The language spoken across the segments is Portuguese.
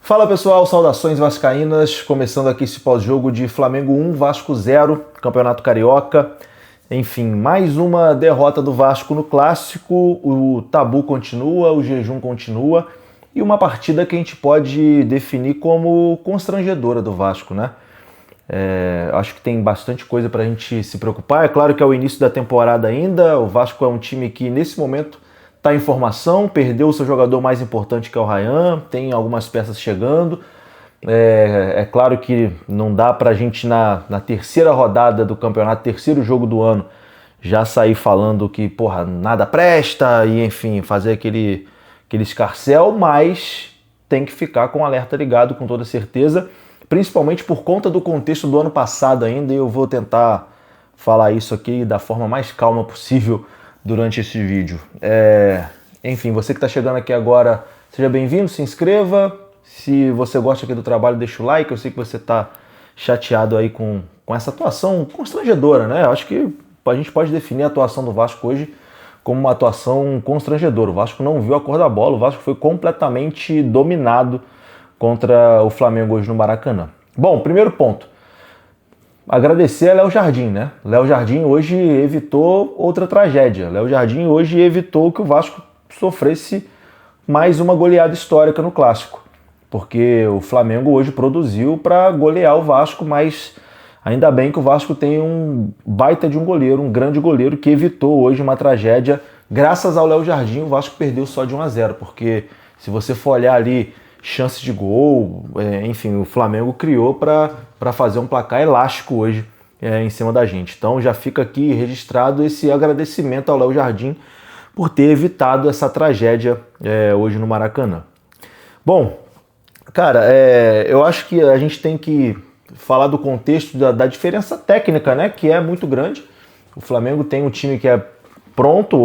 Fala pessoal, saudações vascaínas, começando aqui esse pós-jogo de Flamengo 1, Vasco 0, Campeonato Carioca. Enfim, mais uma derrota do Vasco no Clássico, o tabu continua, o jejum continua e uma partida que a gente pode definir como constrangedora do Vasco, né? Acho que tem bastante coisa pra gente se preocupar. É claro que é o início da temporada ainda, o Vasco é um time que nesse momento está em formação, perdeu o seu jogador mais importante que é o Ryan, tem algumas peças chegando. É claro que não dá pra gente na terceira rodada do campeonato, terceiro jogo do ano, já sair falando que, porra, nada presta e, enfim, fazer aquele escarcéu, mas tem que ficar com o alerta ligado com toda certeza, principalmente por conta do contexto do ano passado ainda, e eu vou tentar falar isso aqui da forma mais calma possível durante esse vídeo. Enfim, você que está chegando aqui agora, seja bem-vindo, se inscreva. Se você gosta aqui do trabalho, deixa o like. Eu sei que você está chateado aí com essa atuação constrangedora, né? Eu acho que a gente pode definir a atuação do Vasco hoje como uma atuação constrangedora. O Vasco não viu a cor da bola, o Vasco foi completamente dominado contra o Flamengo hoje no Maracanã. Bom, primeiro ponto. Agradecer a Léo Jardim, né? Léo Jardim hoje evitou outra tragédia. Léo Jardim hoje evitou que o Vasco sofresse mais uma goleada histórica no Clássico. Porque o Flamengo hoje produziu para golear o Vasco, mas ainda bem que o Vasco tem um baita de um goleiro, um grande goleiro que evitou hoje uma tragédia. Graças ao Léo Jardim, o Vasco perdeu só de 1-0, porque se você for olhar ali chances de gol, enfim, o Flamengo criou para fazer um placar elástico hoje em cima da gente. Então já fica aqui registrado esse agradecimento ao Léo Jardim por ter evitado essa tragédia hoje no Maracanã. Bom, cara, eu acho que a gente tem que falar do contexto da diferença técnica, né, que é muito grande. O Flamengo tem um time que é pronto,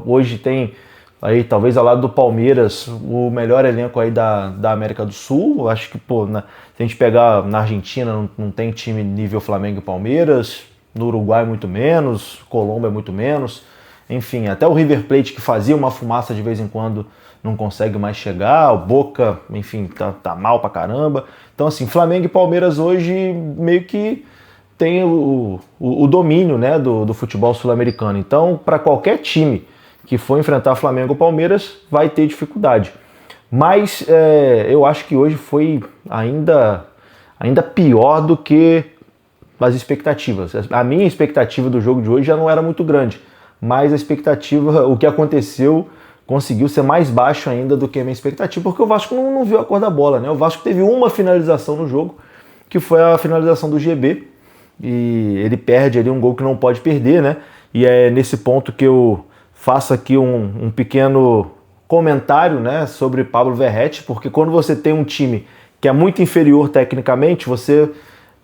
hoje tem aí, talvez ao lado do Palmeiras, o melhor elenco aí da América do Sul. Eu acho que, se a gente pegar na Argentina, não tem time nível Flamengo e Palmeiras, no Uruguai muito menos, Colômbia muito menos. Enfim, até o River Plate, que fazia uma fumaça de vez em quando, não consegue mais chegar. O Boca, enfim, tá mal pra caramba. Então, assim, Flamengo e Palmeiras hoje meio que tem o domínio, né, do futebol sul-americano. Então, para qualquer time que for enfrentar Flamengo ou Palmeiras, vai ter dificuldade. Mas eu acho que hoje foi ainda pior do que as expectativas. A minha expectativa do jogo de hoje já não era muito grande, mas a expectativa, o que aconteceu, conseguiu ser mais baixo ainda do que a minha expectativa, porque o Vasco não viu a cor da bola, né? O Vasco teve uma finalização no jogo, que foi a finalização do GB, e ele perde ali um gol que não pode perder, né? E é nesse ponto que eu faço aqui um pequeno comentário, né, sobre Pablo Verratti, porque quando você tem um time que é muito inferior tecnicamente,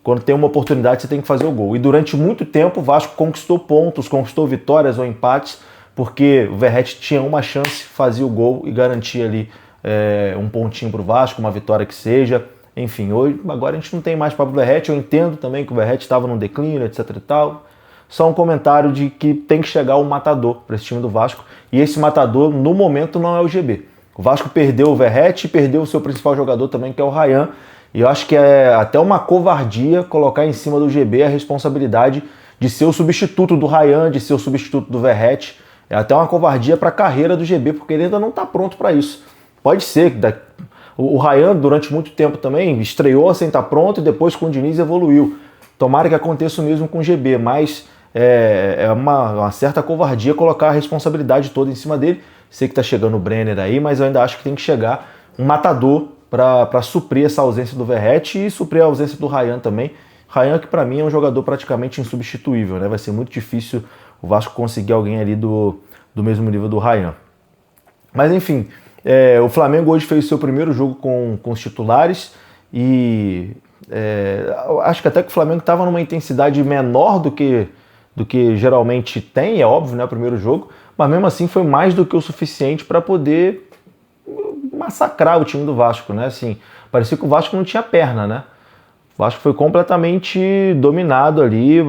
quando tem uma oportunidade, você tem que fazer o gol. E durante muito tempo o Vasco conquistou pontos, conquistou vitórias ou empates, porque o Verratti tinha uma chance, fazia o gol e garantia ali um pontinho para o Vasco, uma vitória que seja. Enfim, agora a gente não tem mais Pablo Verratti. Eu entendo também que o Verratti estava num declínio, etc e tal. Só um comentário de que tem que chegar um matador para esse time do Vasco. E esse matador, no momento, não é o GB. O Vasco perdeu o Verratti e perdeu o seu principal jogador também, que é o Ryan. E eu acho que é até uma covardia colocar em cima do GB a responsabilidade de ser o substituto do Ryan, de ser o substituto do Verratti. É até uma covardia para a carreira do GB, porque ele ainda não está pronto para isso. Pode ser que o Ryan, durante muito tempo também, estreou sem estar pronto e depois com o Diniz evoluiu. Tomara que aconteça o mesmo com o GB, mas é uma certa covardia colocar a responsabilidade toda em cima dele. Sei que tá chegando o Brenner aí, mas eu ainda acho que tem que chegar um matador para suprir essa ausência do Verratti e suprir a ausência do Ryan também. Ryan, que para mim é um jogador praticamente insubstituível, né? Vai ser muito difícil o Vasco conseguir alguém ali do mesmo nível do Ryan. Mas enfim, o Flamengo hoje fez o seu primeiro jogo com os titulares e acho que até que o Flamengo estava numa intensidade menor do que geralmente tem, é óbvio, né, o primeiro jogo, mas mesmo assim foi mais do que o suficiente para poder massacrar o time do Vasco, né? Assim, parecia que o Vasco não tinha perna, né? O Vasco foi completamente dominado ali,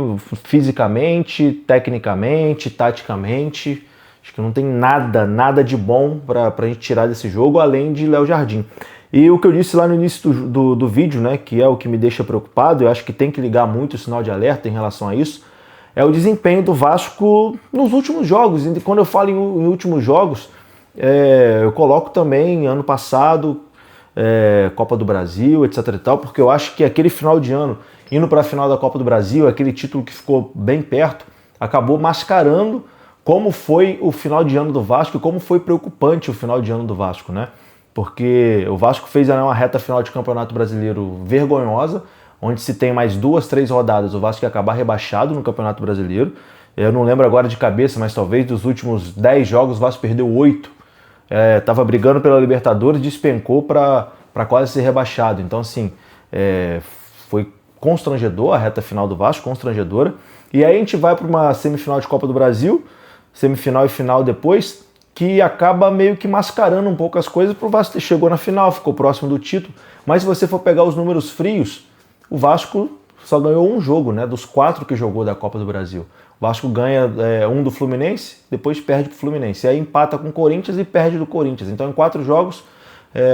fisicamente, tecnicamente, taticamente. Acho que não tem nada de bom para a gente tirar desse jogo, além de Léo Jardim. E o que eu disse lá no início do vídeo, né, que é o que me deixa preocupado, eu acho que tem que ligar muito o sinal de alerta em relação a isso, é o desempenho do Vasco nos últimos jogos. E quando eu falo em últimos jogos, eu coloco também ano passado, Copa do Brasil, etc e tal, porque eu acho que aquele final de ano, indo para a final da Copa do Brasil, aquele título que ficou bem perto, acabou mascarando como foi o final de ano do Vasco e como foi preocupante o final de ano do Vasco, né? Porque o Vasco fez uma reta final de Campeonato Brasileiro vergonhosa, onde se tem mais 2, 3 rodadas, o Vasco ia acabar rebaixado no Campeonato Brasileiro. Eu não lembro agora de cabeça, mas talvez dos últimos 10 jogos o Vasco perdeu 8. Estava brigando pela Libertadores, despencou para quase ser rebaixado. Então, assim, foi constrangedor a reta final do Vasco, constrangedora. E aí a gente vai para uma semifinal de Copa do Brasil, semifinal e final depois, que acaba meio que mascarando um pouco as coisas. Para o Vasco chegou na final, ficou próximo do título, mas se você for pegar os números frios, o Vasco só ganhou um jogo, né, dos 4 que jogou da Copa do Brasil. O Vasco ganha um do Fluminense, depois perde para o Fluminense, e aí empata com o Corinthians e perde do Corinthians. Então em 4 jogos,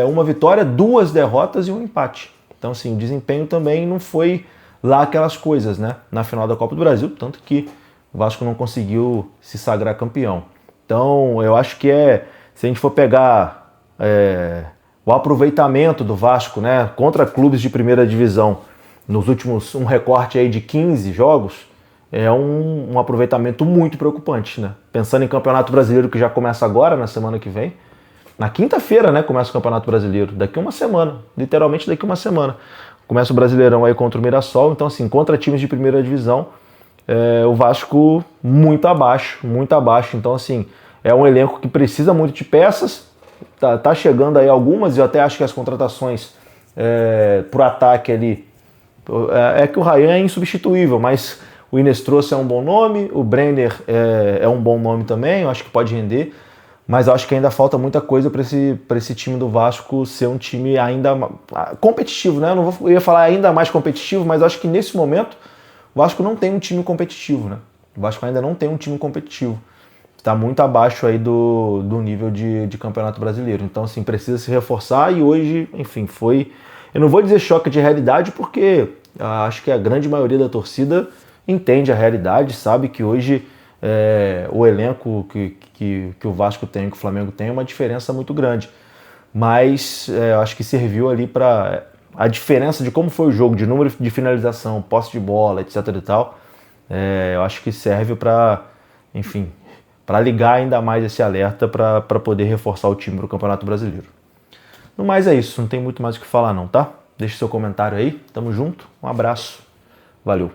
uma vitória, 2 derrotas e um empate. Então assim, o desempenho também não foi lá aquelas coisas, né, na final da Copa do Brasil, tanto que o Vasco não conseguiu se sagrar campeão. Então, eu acho que se a gente for pegar o aproveitamento do Vasco, né, contra clubes de primeira divisão, nos últimos, um recorte aí de 15 jogos, é um aproveitamento muito preocupante, né? Pensando em Campeonato Brasileiro, que já começa agora, na semana que vem. Na quinta-feira, né, começa o Campeonato Brasileiro, daqui uma semana, literalmente daqui uma semana. Começa o Brasileirão aí contra o Mirassol, então assim, contra times de primeira divisão, o Vasco muito abaixo. Então assim, é um elenco que precisa muito de peças, tá chegando aí algumas, e eu até acho que as contratações pro ataque ali, que o Ryan é insubstituível, mas o Inês trouxe é um bom nome, o Brenner é um bom nome também, eu acho que pode render, mas eu acho que ainda falta muita coisa para esse time do Vasco ser um time ainda competitivo, né? Eu ia falar ainda mais competitivo, mas eu acho que nesse momento o Vasco não tem um time competitivo, né? O Vasco ainda não tem um time competitivo. Está muito abaixo aí do nível de Campeonato Brasileiro. Então, assim, precisa se reforçar e hoje, enfim, foi... Eu não vou dizer choque de realidade porque acho que a grande maioria da torcida entende a realidade, sabe que hoje o elenco que o Vasco tem, que o Flamengo tem, é uma diferença muito grande. Mas acho que serviu ali para... A diferença de como foi o jogo, de número de finalização, posse de bola, etc e tal, eu acho que serve para, enfim, para ligar ainda mais esse alerta para poder reforçar o time para o Campeonato Brasileiro. No mais é isso, não tem muito mais o que falar não, tá? Deixe seu comentário aí, tamo junto, um abraço, valeu!